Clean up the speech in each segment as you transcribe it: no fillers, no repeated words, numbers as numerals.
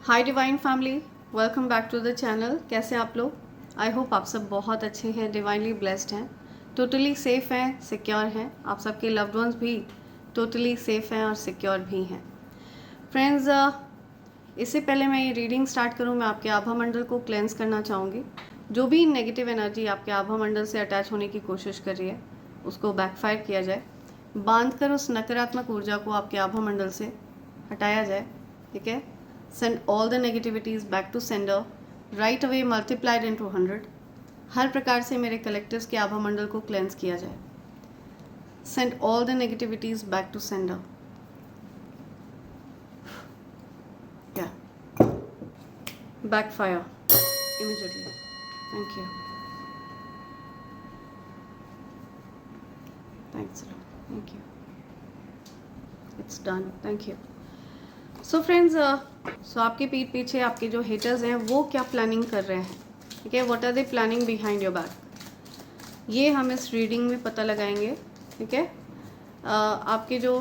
Hi divine family, welcome back to the channel. कैसे हैं आप लोग? आई होप आप सब बहुत अच्छे हैं, डिवाइनली ब्लेस्ड हैं, टोटली सेफ़ हैं, सिक्योर हैं। आप सबके लव्ड वंस भी टोटली सेफ़ हैं और सिक्योर भी हैं। फ्रेंड्स, इससे पहले मैं ये रीडिंग स्टार्ट करूँ, मैं आपके आभा मंडल को क्लेंस करना चाहूँगी। जो भी नेगेटिव एनर्जी आपके आभा मंडल से अटैच होने की कोशिश कर रही है उसको बैकफायर किया जाए, बांध कर उस नकारात्मक ऊर्जा को आपके आभा मंडल से हटाया जाए। ठीक है? Send all the negativities back to sender, right away multiplied into 100। हर प्रकार से मेरे कलेक्टिव्स के आभा मंडल को क्लेंस किया जाए। Send all the negativities back to sender। Yeah, backfire immediately। Thank you। Thanks a lot। Thank you। It's done। Thank you। So friends, आपके पीठ पीछे आपके जो हेटर्स हैं वो क्या प्लानिंग कर रहे हैं? ठीक है, what are they planning behind your back, ये हम इस रीडिंग में पता लगाएंगे। ठीक है, आपके जो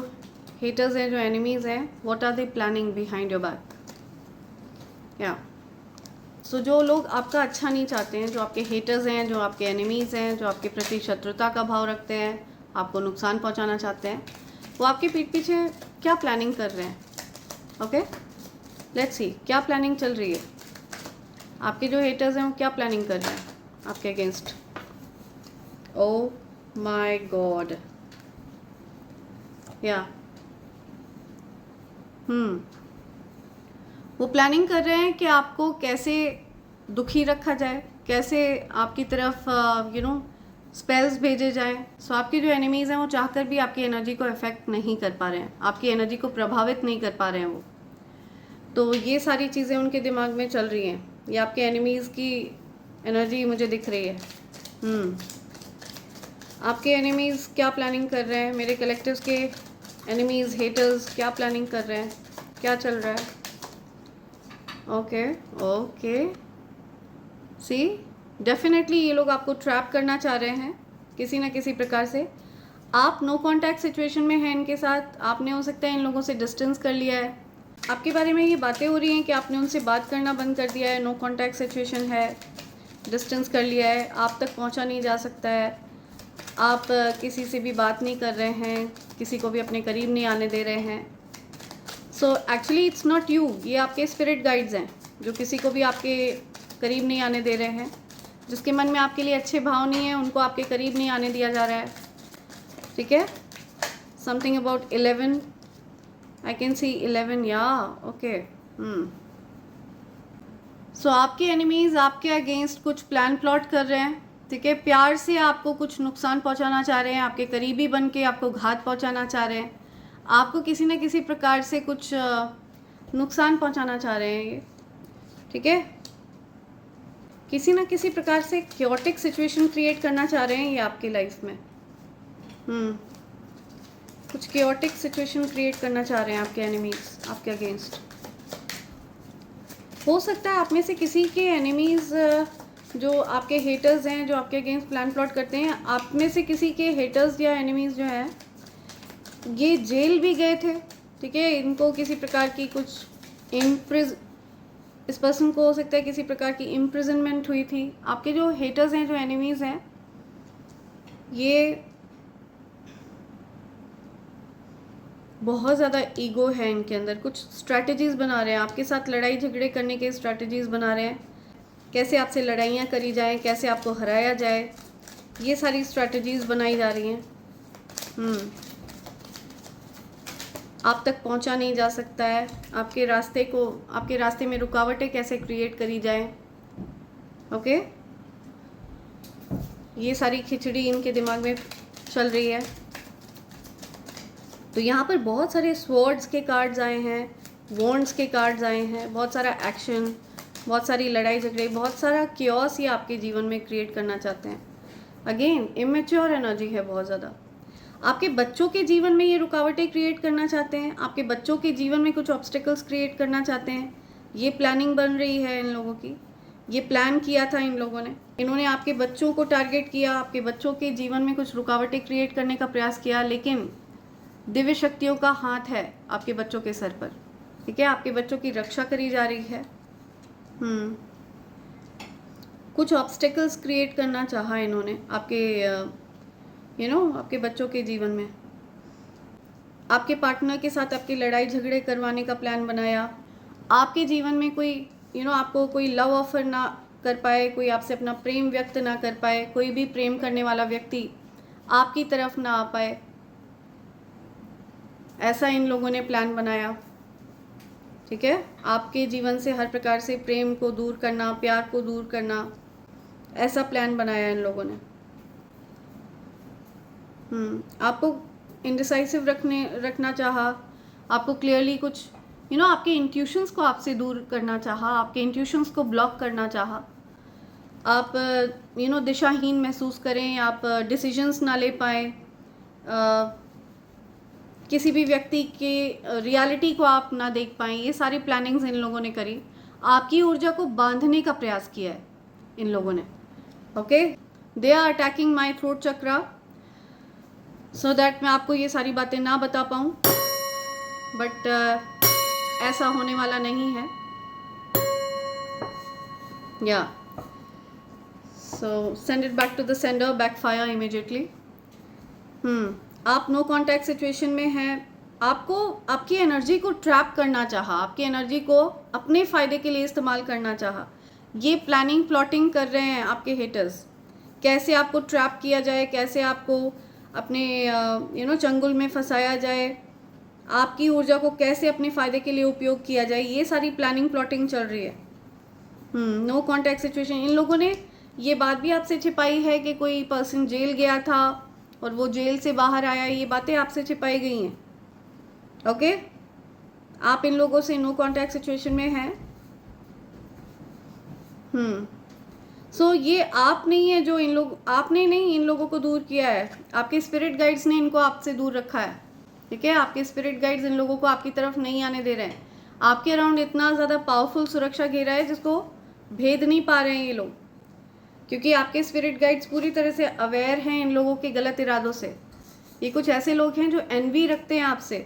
हेटर्स हैं, जो एनिमीज़ हैं, what are they planning behind your back. या सो जो लोग आपका अच्छा नहीं चाहते हैं, जो आपके हेटर्स हैं, जो आपके एनिमीज़ हैं, जो आपके प्रति शत्रुता का भाव रखते हैं, आपको नुकसान पहुँचाना चाहते हैं, वो आपके पीठ पीछे क्या प्लानिंग कर रहे हैं? ओके, लेट्स सी क्या प्लानिंग चल रही है। आपके जो हेटर्स हैं वो क्या प्लानिंग कर रहे हैं आपके अगेंस्ट? Oh my God. या वो प्लानिंग कर रहे हैं कि आपको कैसे दुखी रखा जाए, कैसे आपकी तरफ स्पेल्स भेजे जाए। सो आपके जो एनिमीज़ हैं वो चाहकर भी आपकी एनर्जी को इफेक्ट नहीं कर पा रहे हैं, आपकी एनर्जी को प्रभावित नहीं कर पा रहे हैं वो। तो ये सारी चीज़ें उनके दिमाग में चल रही हैं। ये आपके एनिमीज़ की एनर्जी मुझे दिख रही है। आपके एनिमीज़ क्या प्लानिंग कर रहे हैं? मेरे कलेक्टिव्स के एनिमीज़, हेटर्स क्या प्लानिंग कर रहे हैं? क्या चल रहा है? ओके सी, डेफिनेटली ये लोग आपको ट्रैप करना चाह रहे हैं किसी ना किसी प्रकार से। आप नो कॉन्टैक्ट सिचुएशन में हैं इनके साथ। आपने हो सकता है इन लोगों से डिस्टेंस कर लिया है। आपके बारे में ये बातें हो रही हैं कि आपने उनसे बात करना बंद कर दिया है, नो कॉन्टैक्ट सिचुएशन है, डिस्टेंस कर लिया है, आप तक पहुंचा नहीं जा सकता है, आप किसी से भी बात नहीं कर रहे हैं, किसी को भी अपने करीब नहीं आने दे रहे हैं। So actually it's not you, ये आपके स्पिरिट गाइड्स हैं जो किसी को भी आपके करीब नहीं आने दे रहे हैं। जिसके मन में आपके लिए अच्छे भाव नहीं है उनको आपके करीब नहीं आने दिया जा रहा है। ठीक है, something about 11, I can see 11। या ओके, सो आपके एनिमीज़ आपके अगेंस्ट कुछ प्लान प्लॉट कर रहे हैं। ठीक है, प्यार से आपको कुछ नुकसान पहुंचाना चाह रहे हैं, आपके करीबी बन के आपको घात पहुंचाना चाह रहे हैं, आपको किसी न किसी प्रकार से कुछ नुकसान पहुंचाना चाह रहे हैं ये। ठीक है, किसी न किसी प्रकार से क्योटिक सिचुएशन क्रिएट करना चाह रहे हैं ये आपकी लाइफ में। कुछ क्योटिक सिचुएशन क्रिएट करना चाह रहे हैं आपके एनिमीज़ आपके अगेंस्ट। हो सकता है आप में से किसी के एनिमीज़ जो आपके हेटर्स हैं, जो आपके अगेंस्ट प्लान प्लॉट करते हैं, आप में से किसी के हेटर्स या एनिमीज़ जो हैं ये जेल भी गए थे। ठीक है, इनको किसी प्रकार की कुछ इस पर्सन को हो सकता है किसी प्रकार की इम्प्रिजनमेंट हुई थी। आपके जो हेटर्स हैं, जो एनिमीज़ हैं, ये बहुत ज़्यादा ईगो है इनके अंदर। कुछ स्ट्रैटेजीज़ बना रहे हैं आपके साथ, लड़ाई झगड़े करने के स्ट्रैटेजीज़ बना रहे हैं, कैसे आपसे लड़ाइयाँ करी जाएं, कैसे आपको हराया जाए, ये सारी स्ट्रैटेजीज़ बनाई जा रही हैं। आप तक पहुंचा नहीं जा सकता है, आपके रास्ते में रुकावटें कैसे क्रिएट करी जाएं। ओके, ये सारी खिचड़ी इनके दिमाग में चल रही है। तो यहाँ पर बहुत सारे स्वॉर्ड्स के कार्ड्स आए हैं, वॉन्ड्स के कार्ड्स आए हैं, बहुत सारा एक्शन, बहुत सारी लड़ाई झगड़े, बहुत सारा क्योस ये आपके जीवन में क्रिएट करना चाहते हैं। अगेन इमेच्योर एनर्जी है बहुत ज़्यादा। आपके बच्चों के जीवन में ये रुकावटें क्रिएट करना चाहते हैं, आपके बच्चों के जीवन में कुछ ऑब्स्टिकल्स क्रिएट करना चाहते हैं। ये प्लानिंग बन रही है इन लोगों की, ये प्लान किया था इन लोगों ने। इन्होंने आपके बच्चों को टारगेट किया, आपके बच्चों के जीवन में कुछ रुकावटें क्रिएट करने का प्रयास किया, लेकिन दिव्य शक्तियों का हाथ है आपके बच्चों के सर पर। ठीक है, आपके बच्चों की रक्षा करी जा रही है। कुछ ऑब्स्टेकल्स क्रिएट करना चाहा इन्होंने आपके आपके बच्चों के जीवन में। आपके पार्टनर के साथ आपकी लड़ाई झगड़े करवाने का प्लान बनाया। आपके जीवन में कोई आपको कोई लव ऑफर ना कर पाए, कोई आपसे अपना प्रेम व्यक्त ना कर पाए, कोई भी प्रेम करने वाला व्यक्ति आपकी तरफ ना आ पाए, ऐसा इन लोगों ने प्लान बनाया। ठीक है, आपके जीवन से हर प्रकार से प्रेम को दूर करना, प्यार को दूर करना, ऐसा प्लान बनाया इन लोगों ने। आपको इंडिसाइसिव रखना चाहा, आपको क्लियरली कुछ आपके इंट्यूशंस को आपसे दूर करना चाहा, आपके इंट्यूशंस को ब्लॉक करना चाहा। आप दिशाहीन महसूस करें, आप डिसीजंस ना ले पाए, किसी भी व्यक्ति के रियलिटी को आप ना देख पाएँ, ये सारी प्लानिंग्स इन लोगों ने करी। आपकी ऊर्जा को बांधने का प्रयास किया है इन लोगों ने। Okay, they are attacking my throat chakra so that मैं आपको ये सारी बातें ना बता पाऊँ, बट ऐसा होने वाला नहीं है। या so send it back to the sender, backfire immediately. आप नो कॉन्टैक्ट सिचुएशन में हैं। आपको आपकी एनर्जी को ट्रैप करना चाहा, आपकी एनर्जी को अपने फ़ायदे के लिए इस्तेमाल करना चाहा। ये प्लानिंग प्लॉटिंग कर रहे हैं आपके हेटर्स, कैसे आपको ट्रैप किया जाए, कैसे आपको अपने चंगुल में फंसाया जाए, आपकी ऊर्जा को कैसे अपने फ़ायदे के लिए उपयोग किया जाए, ये सारी प्लानिंग प्लॉटिंग चल रही है। No contact situation. इन लोगों ने ये बात भी आपसे छिपाई है कि कोई पर्सन जेल गया था और वो जेल से बाहर आया, ये बातें आपसे छिपाई गई हैं। ओके, आप इन लोगों से नो कॉन्टैक्ट सिचुएशन में हैं। सो ये आप नहीं है जो आपने नहीं इन लोगों को दूर किया है, आपके स्पिरिट गाइड्स ने इनको आपसे दूर रखा है। ठीक है, आपके स्पिरिट गाइड्स इन लोगों को आपकी तरफ नहीं आने दे रहे हैं। आपके अराउंड इतना ज़्यादा पावरफुल सुरक्षा घेरा है जिसको भेद नहीं पा रहे हैं ये लोग, क्योंकि आपके स्पिरिट गाइड्स पूरी तरह से अवेयर हैं इन लोगों के गलत इरादों से। ये कुछ ऐसे लोग हैं जो एनवी रखते हैं आपसे,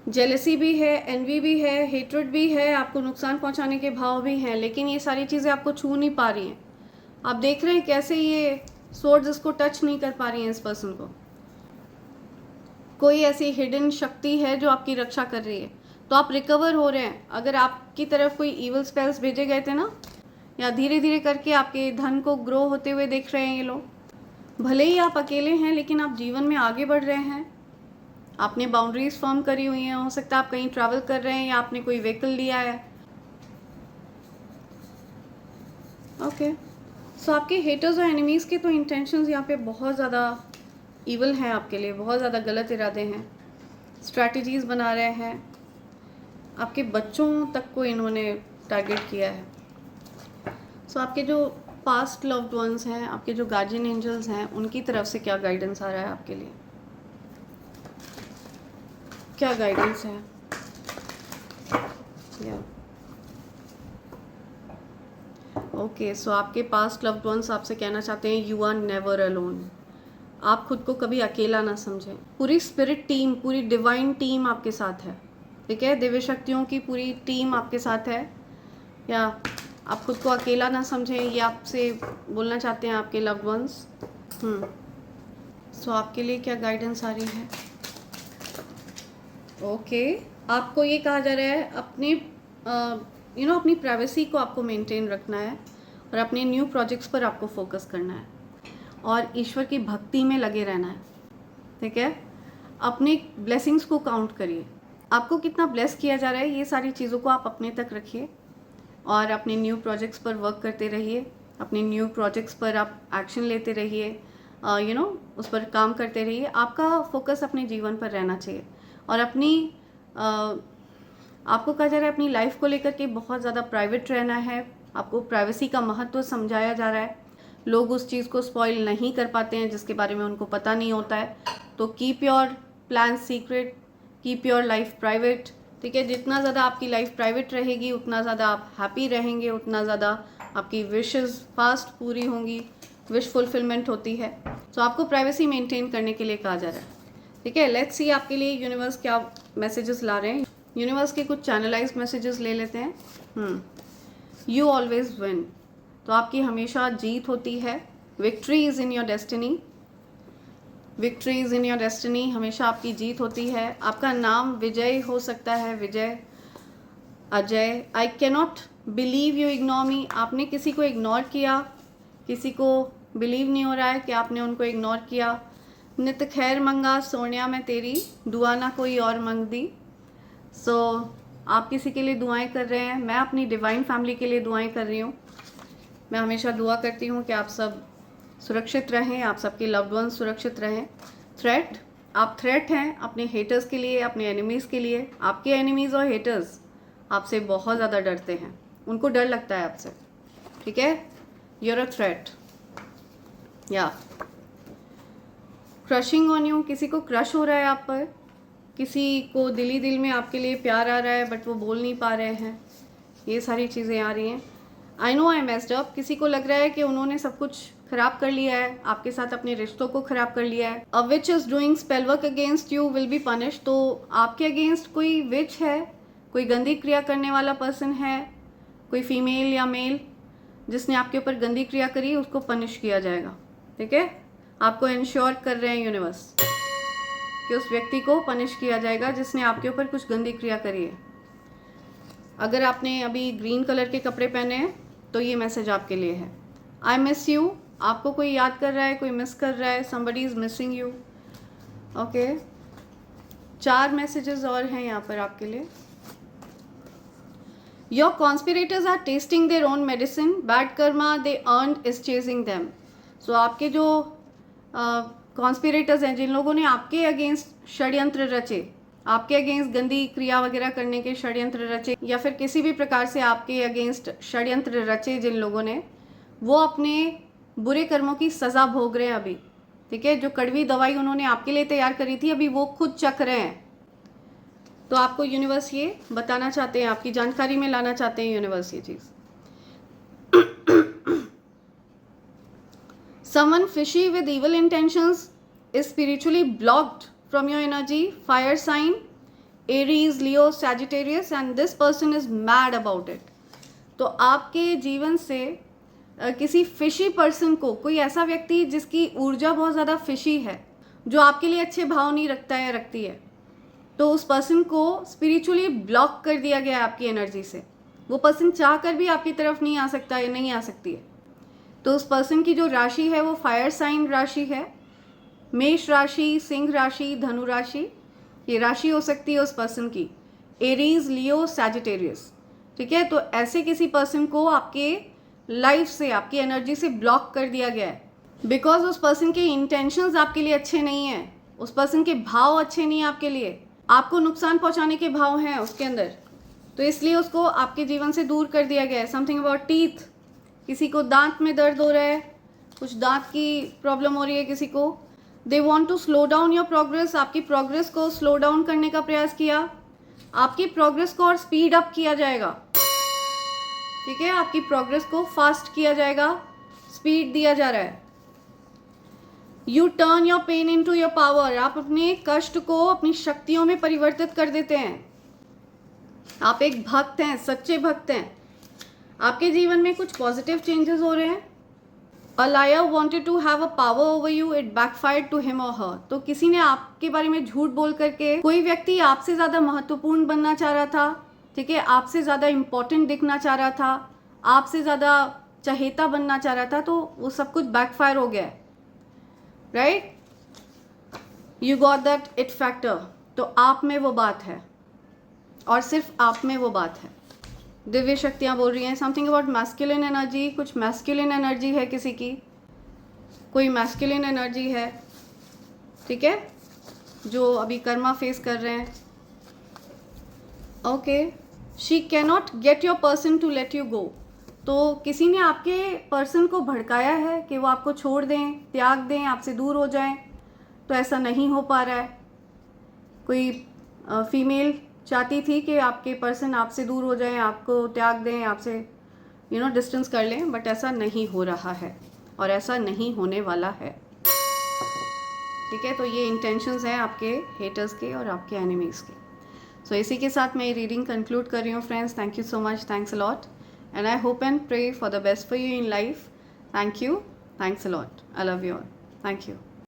जेलसी भी है, एनवी भी है, हेट्रेड भी है, आपको नुकसान पहुंचाने के भाव भी हैं, लेकिन ये सारी चीज़ें आपको छू नहीं पा रही हैं। आप देख रहे हैं कैसे ये सोर्ड्स इसको टच नहीं कर पा रही हैं इस पर्सन को। कोई ऐसी हिडन शक्ति है जो आपकी रक्षा कर रही है, तो आप रिकवर हो रहे हैं। अगर आपकी तरफ कोई ईवल स्पेल्स भेजे गए थे ना, या धीरे धीरे करके आपके धन को ग्रो होते हुए देख रहे हैं ये लोग, भले ही आप अकेले हैं लेकिन आप जीवन में आगे बढ़ रहे हैं। आपने बाउंड्रीज फॉर्म करी हुई हैं, हो सकता है आप कहीं ट्रैवल कर रहे हैं या आपने कोई व्हीकल लिया है। ओके, सो आपके हेटर्स और एनिमीज़ के तो इंटेंशंस यहाँ पे बहुत ज़्यादा ईवल हैं, आपके लिए बहुत ज़्यादा गलत इरादे हैं, स्ट्रैटेजीज़ बना रहे हैं। आपके बच्चों तक को इन्होंने टारगेट किया है। सो आपके जो पास्ट लव्ड वंस हैं, आपके जो गार्जियन एंजल्स हैं, उनकी तरफ से क्या गाइडेंस आ रहा है आपके लिए, क्या गाइडेंस है? ओके, सो आपके पास्ट लव्ड वंस आपसे कहना चाहते हैं यू आर नेवर अलोन। आप खुद को कभी अकेला ना समझें। पूरी स्पिरिट टीम, पूरी डिवाइन टीम आपके साथ है। ठीक है, दिव्य शक्तियों की पूरी टीम आपके साथ है। या आप खुद को अकेला ना समझें, ये आपसे बोलना चाहते हैं आपके लव्ड वंस। सो आपके लिए क्या गाइडेंस आ रही है? ओके, आपको ये कहा जा रहा है अपने अपनी प्राइवेसी को आपको मेंटेन रखना है और अपने न्यू प्रोजेक्ट्स पर आपको फोकस करना है और ईश्वर की भक्ति में लगे रहना है। ठीक है, अपने ब्लेसिंग्स को काउंट करिए, आपको कितना ब्लेस किया जा रहा है, ये सारी चीज़ों को आप अपने तक रखिए और अपने न्यू प्रोजेक्ट्स पर वर्क करते रहिए। अपने न्यू प्रोजेक्ट्स पर आप एक्शन लेते रहिए, उस पर काम करते रहिए। आपका फोकस अपने जीवन पर रहना चाहिए और आपको कहा जा रहा है अपनी लाइफ को लेकर के बहुत ज़्यादा प्राइवेट रहना है। आपको प्राइवेसी का महत्व समझाया जा रहा है। लोग उस चीज़ को स्पॉइल नहीं कर पाते हैं जिसके बारे में उनको पता नहीं होता है। तो keep your plan secret, keep your life private. ठीक है, जितना ज़्यादा आपकी लाइफ प्राइवेट रहेगी उतना ज़्यादा आप हैप्पी रहेंगे, उतना ज़्यादा आपकी विशेस फास्ट पूरी होंगी, विश फुलफिलमेंट होती है। तो आपको प्राइवेसी मेंटेन करने के लिए कहा जा रहा है। ठीक है, लेट्स सी आपके लिए यूनिवर्स क्या मैसेजेस ला रहे हैं। यूनिवर्स के कुछ चैनलाइज मैसेजेस ले लेते हैं। यू ऑलवेज विन, तो आपकी हमेशा जीत होती है। Victory is in your destiny, victory is in your destiny, हमेशा आपकी जीत होती है। आपका नाम विजय हो सकता है, Vijay, Ajay. I cannot believe you ignore me, आपने किसी को इग्नोर किया, किसी को बिलीव नहीं हो रहा है कि आपने उनको इग्नोर किया। नित खैर मंगा सोनिया मैं तेरी, दुआ ना कोई और मंग दी। सो आप किसी के लिए दुआएं कर रहे हैं, मैं अपनी डिवाइन फैमिली के लिए दुआएं कर रही हूँ। मैं हमेशा दुआ करती हूँ कि आप सब सुरक्षित रहें, आप सबके लव्ड वंस सुरक्षित रहें। थ्रेट, आप थ्रेट हैं अपने हेटर्स के लिए, अपने एनिमीज़ के लिए। आपके एनिमीज़ और हेटर्स आपसे बहुत ज़्यादा डरते हैं, उनको डर लगता है आपसे, ठीक है। यूर अ थ्रेट, या क्रशिंग ऑन यू, किसी को क्रश हो रहा है आप पर, किसी को दिली दिल में आपके लिए प्यार आ रहा है बट वो बोल नहीं पा रहे हैं, ये सारी चीज़ें आ रही हैं। I know I messed up, किसी को लग रहा है कि उन्होंने सब कुछ खराब कर लिया है, आपके साथ अपने रिश्तों को खराब कर लिया है। A witch is doing spell work against you will be punish, तो आपके अगेंस्ट कोई विच है, कोई गंदी क्रिया करने वाला पर्सन है, कोई फीमेल या मेल जिसने आपके ऊपर गंदी क्रिया करी, उसको पनिश किया जाएगा, ठीक है। आपको इंश्योर कर रहे हैं यूनिवर्स कि उस व्यक्ति को पनिश किया जाएगा जिसने आपके ऊपर कुछ गंदी क्रिया करी है। अगर आपने अभी ग्रीन कलर के कपड़े पहने हैं तो ये मैसेज आपके लिए है। आई मिस यू, आपको कोई याद कर रहा है, कोई मिस कर रहा है, somebody is missing you, okay. 4 messages और हैं यहाँ पर आपके लिए। Your conspirators are testing their own medicine, bad karma they earned is chasing them. So आपके जो कॉन्स्पिरेटर्स हैं, जिन लोगों ने आपके अगेंस्ट षड्यंत्र रचे, आपके अगेंस्ट गंदी क्रिया वगैरह करने के षड्यंत्र रचे, या फिर किसी भी प्रकार से आपके अगेंस्ट षड्यंत्र रचे जिन लोगों ने, वो अपने बुरे कर्मों की सज़ा भोग रहे हैं अभी, ठीक है। जो कड़वी दवाई उन्होंने आपके लिए तैयार करी थी, अभी वो खुद चख रहे हैं। तो आपको यूनिवर्स ये बताना चाहते हैं, आपकी जानकारी में लाना चाहते हैं यूनिवर्स ये चीज़। Someone fishy with evil intentions is spiritually blocked from your energy. Fire sign, Aries, Leo, Sagittarius, and this person is mad about it. तो आपके जीवन से किसी फिशी पर्सन को, कोई ऐसा व्यक्ति जिसकी ऊर्जा बहुत ज़्यादा फिशी है, जो आपके लिए अच्छे भाव नहीं रखता है, रखती है, तो उस पर्सन को स्पिरिचुअली ब्लॉक कर दिया गया है आपकी एनर्जी से। वो पर्सन चाह कर भी आपकी तरफ नहीं आ सकता है, नहीं आ सकती है। तो उस पर्सन की जो राशि है वो फायर साइन राशि है, मेष राशि, सिंह राशि, धनु राशि, ये राशि हो सकती है उस पर्सन की। एरीज, लियो, सैजिटेरियस, ठीक है। तो ऐसे किसी पर्सन को आपके लाइफ से, आपकी एनर्जी से ब्लॉक कर दिया गया है, बिकॉज उस पर्सन के इंटेंशंस आपके लिए अच्छे नहीं हैं, उस पर्सन के भाव अच्छे नहीं हैं आपके लिए, आपको नुकसान पहुंचाने के भाव हैं उसके अंदर, तो इसलिए उसको आपके जीवन से दूर कर दिया गया है। समथिंग अबाउट टीथ, किसी को दांत में दर्द हो रहा है, कुछ दांत की प्रॉब्लम हो रही है किसी को। They want to slow down your progress, आपकी प्रोग्रेस को स्लो डाउन करने का प्रयास किया, आपकी प्रोग्रेस को और स्पीड अप किया जाएगा, ठीक है। आपकी प्रोग्रेस को फास्ट किया जाएगा, स्पीड दिया जा रहा है। You turn your pain into your power, आप अपने कष्ट को अपनी शक्तियों में परिवर्तित कर देते हैं। आप एक भक्त हैं, सच्चे भक्त हैं। आपके जीवन में कुछ पॉजिटिव चेंजेस हो रहे हैं। A liar wanted to have a power over you, it backfired to him or her. तो किसी ने आपके बारे में झूठ बोल करके, कोई व्यक्ति आपसे ज़्यादा महत्वपूर्ण बनना चाह रहा था, ठीक है, आपसे ज़्यादा इम्पोर्टेंट दिखना चाह रहा था, आपसे ज़्यादा चहेता बनना चाह रहा था, तो वो सब कुछ बैकफायर हो गया है, right. You got that it factor, तो आप में वो बात है और सिर्फ आप में वो बात है। दिव्य शक्तियाँ बोल रही हैं समथिंग अबाउट मैस्कुलिन एनर्जी, कुछ मैस्कुलिन एनर्जी है किसी की, कोई मैस्कुलिन एनर्जी है, ठीक है, जो अभी कर्मा फेस कर रहे हैं। Okay, she cannot get your person to let you go, तो किसी ने आपके पर्सन को भड़काया है कि वो आपको छोड़ दें, त्याग दें, आपसे दूर हो जाएं, तो ऐसा नहीं हो पा रहा है। कोई फीमेल चाहती थी कि आपके पर्सन आपसे दूर हो जाएं, आपको त्याग दें, आपसे डिस्टेंस कर लें, बट ऐसा नहीं हो रहा है और ऐसा नहीं होने वाला है, ठीक है। तो ये इंटेंशंस हैं आपके हेटर्स के और आपके एनिमीज़ के। सो इसी के साथ मैं ये रीडिंग कंक्लूड कर रही हूँ friends. Thank you so much, thanks a lot, and I hope and pray for the best for you in life. Thank you, thanks a lot, I love you all, thank you.